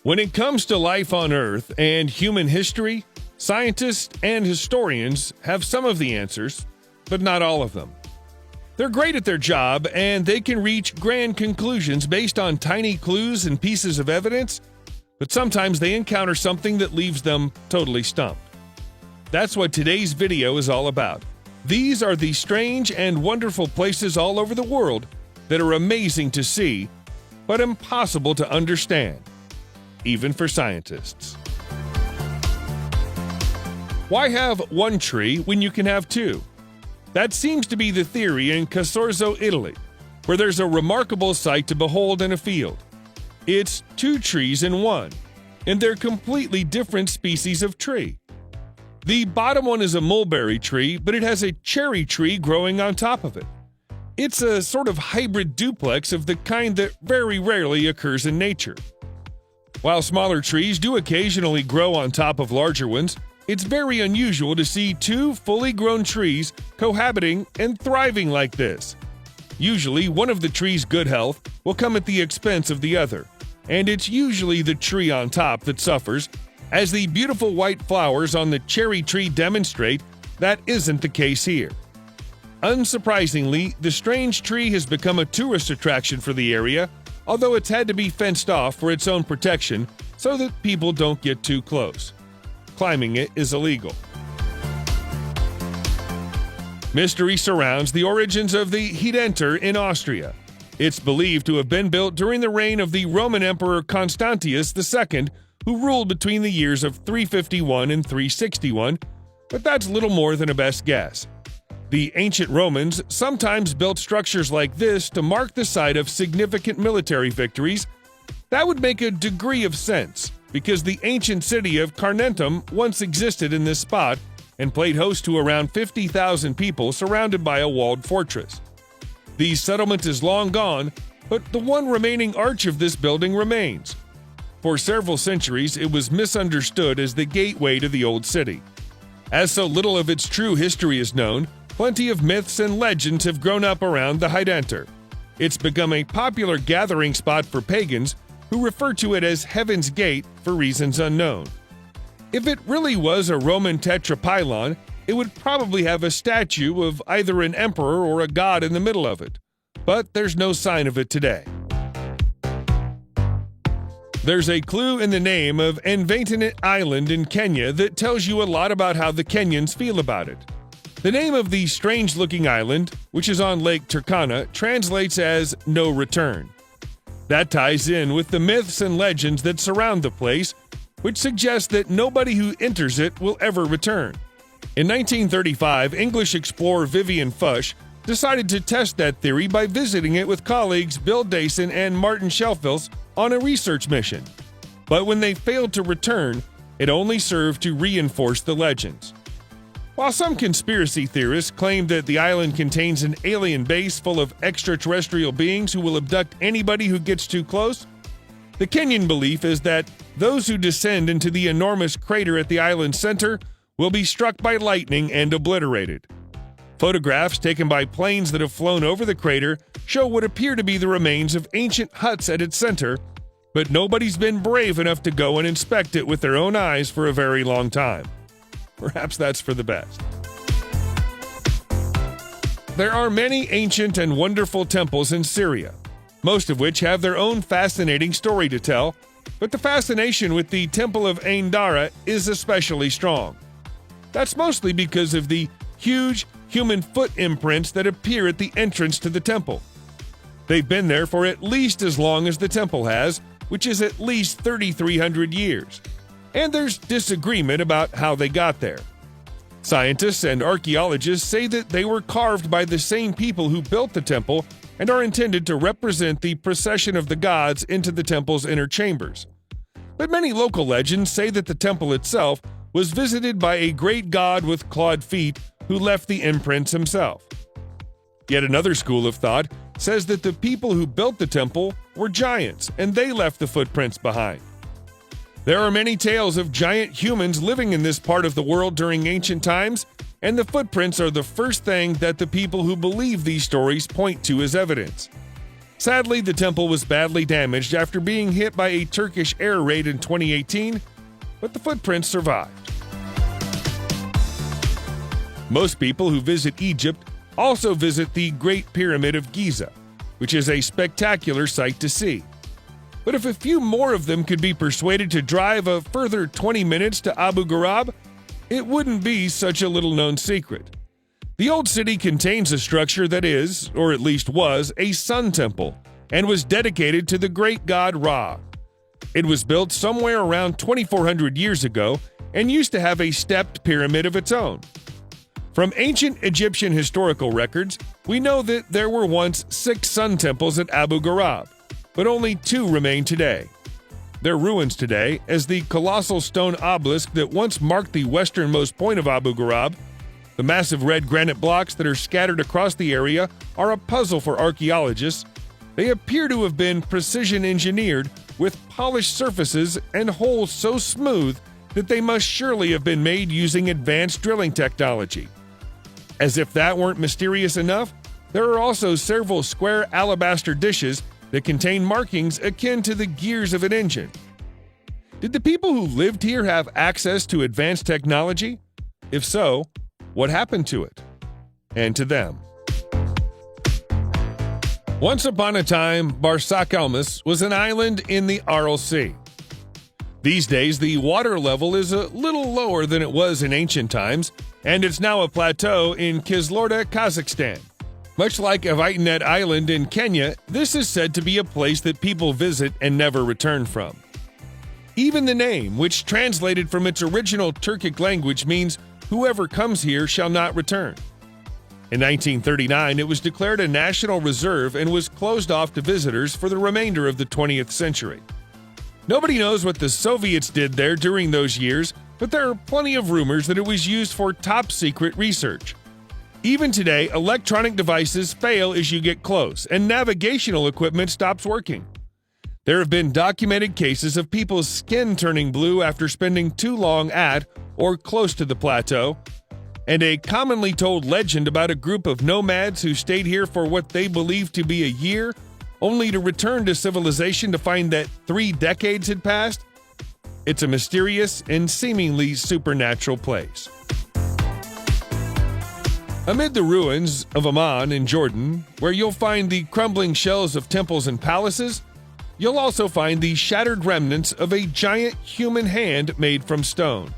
When it comes to life on Earth and human history, scientists and historians have some of the answers, but not all of them. They're great at their job, and they can reach grand conclusions based on tiny clues and pieces of evidence, but sometimes they encounter something that leaves them totally stumped. That's what today's video is all about. These are the strange and wonderful places all over the world that are amazing to see, but impossible to understand, even for scientists. Why have one tree when you can have two? That seems to be the theory in Casorzo, Italy, where there's a remarkable sight to behold in a field. It's two trees in one, and they're completely different species of tree. The bottom one is a mulberry tree, but it has a cherry tree growing on top of it. It's a sort of hybrid duplex of the kind that very rarely occurs in nature. While smaller trees do occasionally grow on top of larger ones, it's very unusual to see two fully grown trees cohabiting and thriving like this. Usually, one of the tree's good health will come at the expense of the other, and it's usually the tree on top that suffers. As the beautiful white flowers on the cherry tree demonstrate, that isn't the case here. Unsurprisingly, the strange tree has become a tourist attraction for the area, although it's had to be fenced off for its own protection so that people don't get too close. Climbing it is illegal. Mystery surrounds the origins of the Hidenter in Austria. It's believed to have been built during the reign of the Roman Emperor Constantius II, who ruled between the years of 351 and 361, but that's little more than a best guess. The ancient Romans sometimes built structures like this to mark the site of significant military victories. That would make a degree of sense, because the ancient city of Carnuntum once existed in this spot and played host to around 50,000 people surrounded by a walled fortress. The settlement is long gone, but the one remaining arch of this building remains. For several centuries, it was misunderstood as the gateway to the old city. As so little of its true history is known, plenty of myths and legends have grown up around the Hidenter. It's become a popular gathering spot for pagans who refer to it as Heaven's Gate for reasons unknown. If it really was a Roman tetrapylon, it would probably have a statue of either an emperor or a god in the middle of it. But there's no sign of it today. There's a clue in the name of Envatinet Island in Kenya that tells you a lot about how the Kenyans feel about it. The name of the strange-looking island, which is on Lake Turkana, translates as no return. That ties in with the myths and legends that surround the place, which suggest that nobody who enters it will ever return. In 1935, English explorer Vivian Fush decided to test that theory by visiting it with colleagues Bill Dayson and Martin Shelfels on a research mission. But when they failed to return, it only served to reinforce the legends. While some conspiracy theorists claim that the island contains an alien base full of extraterrestrial beings who will abduct anybody who gets too close, the Kenyan belief is that those who descend into the enormous crater at the island's center will be struck by lightning and obliterated. Photographs taken by planes that have flown over the crater show what appear to be the remains of ancient huts at its center, but nobody's been brave enough to go and inspect it with their own eyes for a very long time. Perhaps that's for the best. There are many ancient and wonderful temples in Syria, most of which have their own fascinating story to tell, but the fascination with the Temple of Ain Dara is especially strong. That's mostly because of the huge human foot imprints that appear at the entrance to the temple. They've been there for at least as long as the temple has, which is at least 3,300 years. And there's disagreement about how they got there. Scientists and archaeologists say that they were carved by the same people who built the temple and are intended to represent the procession of the gods into the temple's inner chambers. But many local legends say that the temple itself was visited by a great god with clawed feet who left the imprints himself. Yet another school of thought says that the people who built the temple were giants and they left the footprints behind. There are many tales of giant humans living in this part of the world during ancient times, and the footprints are the first thing that the people who believe these stories point to as evidence. Sadly, the temple was badly damaged after being hit by a Turkish air raid in 2018, but the footprints survived. Most people who visit Egypt also visit the Great Pyramid of Giza, which is a spectacular sight to see. But if a few more of them could be persuaded to drive a further 20 minutes to Abu Ghraib, it wouldn't be such a little-known secret. The old city contains a structure that is, or at least was, a sun temple and was dedicated to the great god Ra. It was built somewhere around 2,400 years ago and used to have a stepped pyramid of its own. From ancient Egyptian historical records, we know that there were once 6 sun temples at Abu Ghraib, but only 2 remain today. They're ruins today, as the colossal stone obelisk that once marked the westernmost point of Abu Ghraib. The massive red granite blocks that are scattered across the area are a puzzle for archaeologists. They appear to have been precision engineered with polished surfaces and holes so smooth that they must surely have been made using advanced drilling technology. As if that weren't mysterious enough, there are also several square alabaster dishes that contain markings akin to the gears of an engine. Did the people who lived here have access to advanced technology? If so, what happened to it? And to them? Once upon a time, Barsakhalmas was an island in the Aral Sea. These days, the water level is a little lower than it was in ancient times, and it's now a plateau in Kizilorda, Kazakhstan. Much like Avitinet Island in Kenya, this is said to be a place that people visit and never return from. Even the name, which translated from its original Turkic language, means whoever comes here shall not return. In 1939, it was declared a national reserve and was closed off to visitors for the remainder of the 20th century. Nobody knows what the Soviets did there during those years, but there are plenty of rumors that it was used for top-secret research. Even today, electronic devices fail as you get close, and navigational equipment stops working. There have been documented cases of people's skin turning blue after spending too long at or close to the plateau, and a commonly told legend about a group of nomads who stayed here for what they believed to be a year, only to return to civilization to find that 3 decades had passed. It's a mysterious and seemingly supernatural place. Amid the ruins of Amman in Jordan, where you'll find the crumbling shells of temples and palaces, you'll also find the shattered remnants of a giant human hand made from stone.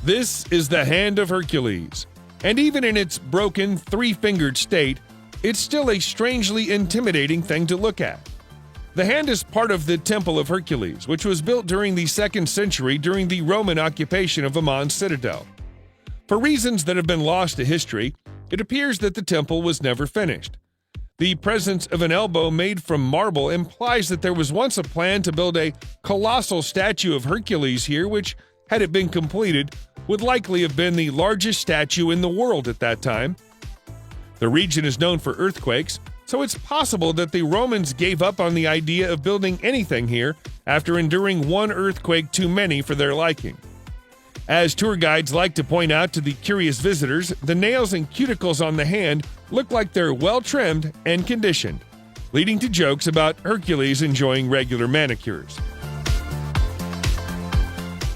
This is the Hand of Hercules, and even in its broken, 3-fingered state, it's still a strangely intimidating thing to look at. The hand is part of the Temple of Hercules, which was built during the 2nd century during the Roman occupation of Amman's citadel. For reasons that have been lost to history, it appears that the temple was never finished. The presence of an elbow made from marble implies that there was once a plan to build a colossal statue of Hercules here, which, had it been completed, would likely have been the largest statue in the world at that time. The region is known for earthquakes, so it's possible that the Romans gave up on the idea of building anything here after enduring one earthquake too many for their liking. As tour guides like to point out to the curious visitors, the nails and cuticles on the hand look like they're well-trimmed and conditioned, leading to jokes about Hercules enjoying regular manicures.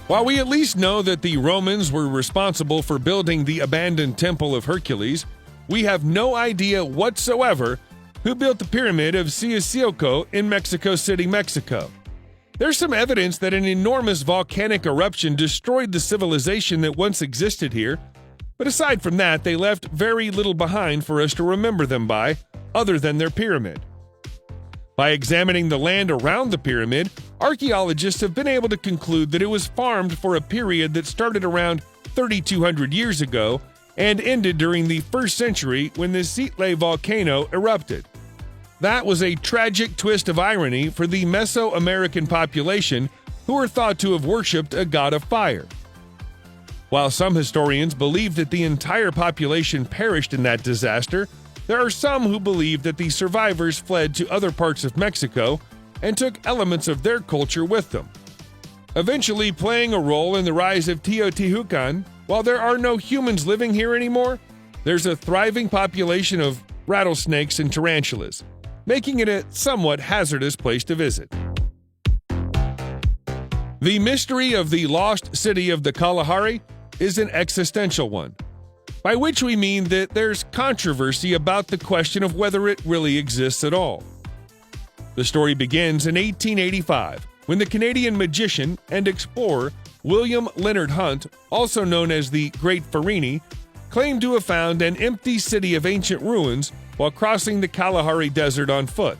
While we at least know that the Romans were responsible for building the abandoned Temple of Hercules, we have no idea whatsoever who built the Pyramid of Sisilco in Mexico City, Mexico. There's some evidence that an enormous volcanic eruption destroyed the civilization that once existed here, but aside from that, they left very little behind for us to remember them by, other than their pyramid. By examining the land around the pyramid, archaeologists have been able to conclude that it was farmed for a period that started around 3,200 years ago and ended during the 1st century when the Citle volcano erupted. That was a tragic twist of irony for the Mesoamerican population, who are thought to have worshipped a god of fire. While some historians believe that the entire population perished in that disaster, there are some who believe that the survivors fled to other parts of Mexico and took elements of their culture with them. Eventually playing a role in the rise of Teotihuacan, while there are no humans living here anymore, there's a thriving population of rattlesnakes and tarantulas. making it a somewhat hazardous place to visit. The mystery of the lost city of the Kalahari is an existential one, by which we mean that there's controversy about the question of whether it really exists at all. The story begins in 1885, when the Canadian magician and explorer William Leonard Hunt, also known as the Great Farini, claimed to have found an empty city of ancient ruins while crossing the Kalahari Desert on foot.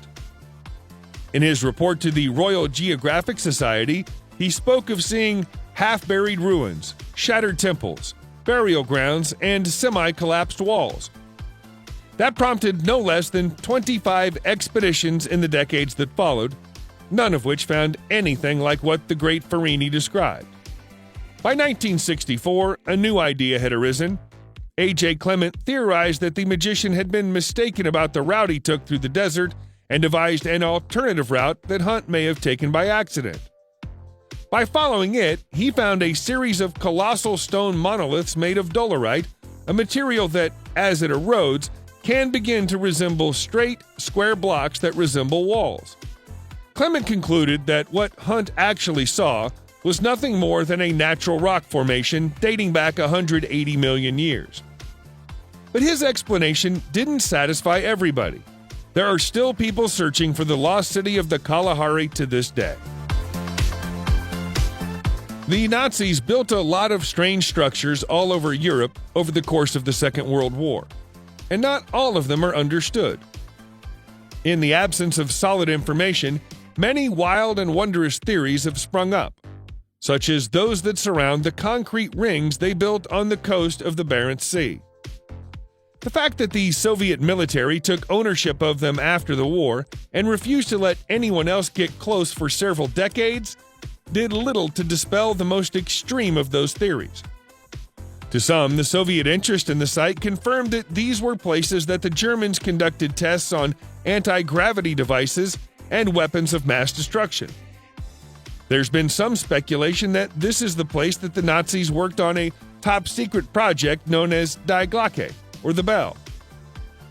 In his report to the Royal Geographic Society, he spoke of seeing half-buried ruins, shattered temples, burial grounds, and semi-collapsed walls. That prompted no less than 25 expeditions in the decades that followed, none of which found anything like what the Great Farini described. By 1964, a new idea had arisen. A.J. Clement theorized that the magician had been mistaken about the route he took through the desert and devised an alternative route that Hunt may have taken by accident. By following it, he found a series of colossal stone monoliths made of dolerite, a material that, as it erodes, can begin to resemble straight, square blocks that resemble walls. Clement concluded that what Hunt actually saw was nothing more than a natural rock formation dating back 180 million years. But his explanation didn't satisfy everybody. There are still people searching for the lost city of the Kalahari to this day. The Nazis built a lot of strange structures all over Europe over the course of the Second World War, and not all of them are understood. In the absence of solid information, many wild and wondrous theories have sprung up, such as those that surround the concrete rings they built on the coast of the Barents Sea. The fact that the Soviet military took ownership of them after the war and refused to let anyone else get close for several decades did little to dispel the most extreme of those theories. To some, the Soviet interest in the site confirmed that these were places that the Germans conducted tests on anti-gravity devices and weapons of mass destruction. There's been some speculation that this is the place that the Nazis worked on a top-secret project known as Die Glocke, or the Bell.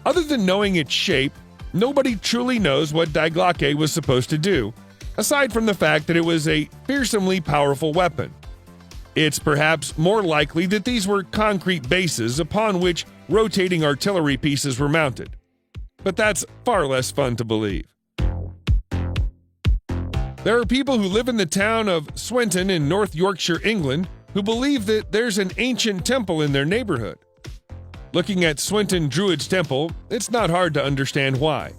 Other than knowing its shape, nobody truly knows what Die Glocke was supposed to do, aside from the fact that it was a fearsomely powerful weapon. It's perhaps more likely that these were concrete bases upon which rotating artillery pieces were mounted. But that's far less fun to believe. There are people who live in the town of Swinton in North Yorkshire, England, who believe that there's an ancient temple in their neighborhood. Looking at Swinton Druid's Temple, it's not hard to understand why.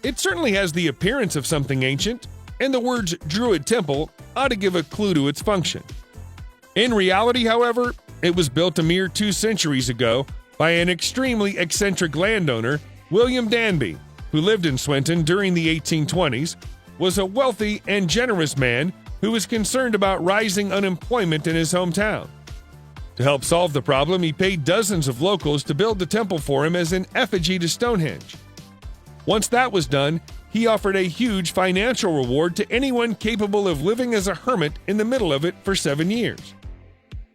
It certainly has the appearance of something ancient, and the words Druid Temple ought to give a clue to its function. In reality, however, it was built a mere 2 centuries ago by an extremely eccentric landowner, William Danby, who lived in Swinton during the 1820s, was a wealthy and generous man who was concerned about rising unemployment in his hometown. To help solve the problem, he paid dozens of locals to build the temple for him as an effigy to Stonehenge. Once that was done, he offered a huge financial reward to anyone capable of living as a hermit in the middle of it for 7 years.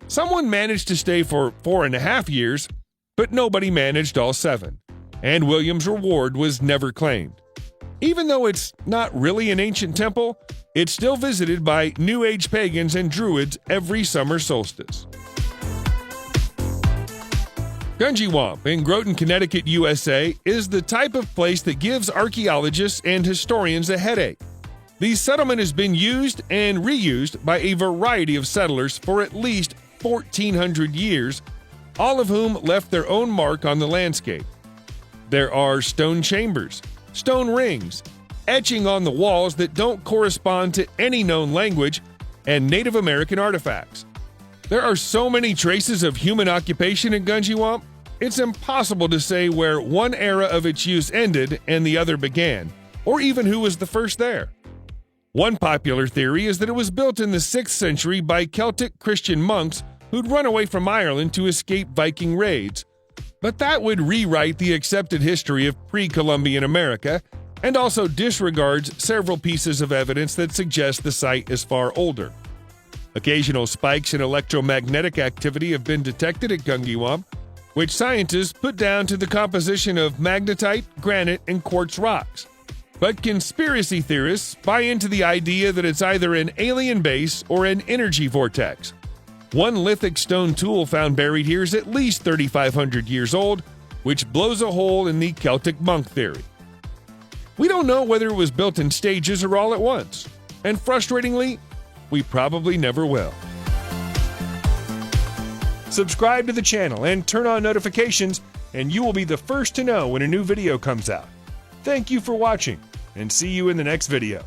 Someone managed to stay for 4.5 years, but nobody managed all 7, and William's reward was never claimed. Even though it's not really an ancient temple, it's still visited by New Age pagans and Druids every summer solstice. Gunjiwamp in Groton, Connecticut, USA is the type of place that gives archaeologists and historians a headache. The settlement has been used and reused by a variety of settlers for at least 1,400 years, all of whom left their own mark on the landscape. There are stone chambers, stone rings, etching on the walls that don't correspond to any known language, and Native American artifacts. There are so many traces of human occupation in Gunjiwamp, it's impossible to say where one era of its use ended and the other began, or even who was the first there. One popular theory is that it was built in the 6th century by Celtic Christian monks who'd run away from Ireland to escape Viking raids, but that would rewrite the accepted history of pre-Columbian America and also disregards several pieces of evidence that suggest the site is far older. Occasional spikes in electromagnetic activity have been detected at Gunjiwamp, which scientists put down to the composition of magnetite, granite, and quartz rocks. But conspiracy theorists buy into the idea that it's either an alien base or an energy vortex. One lithic stone tool found buried here is at least 3,500 years old, which blows a hole in the Celtic monk theory. We don't know whether it was built in stages or all at once, and frustratingly, we probably never will. Subscribe to the channel and turn on notifications, and you will be the first to know when a new video comes out. Thank you for watching, and see you in the next video.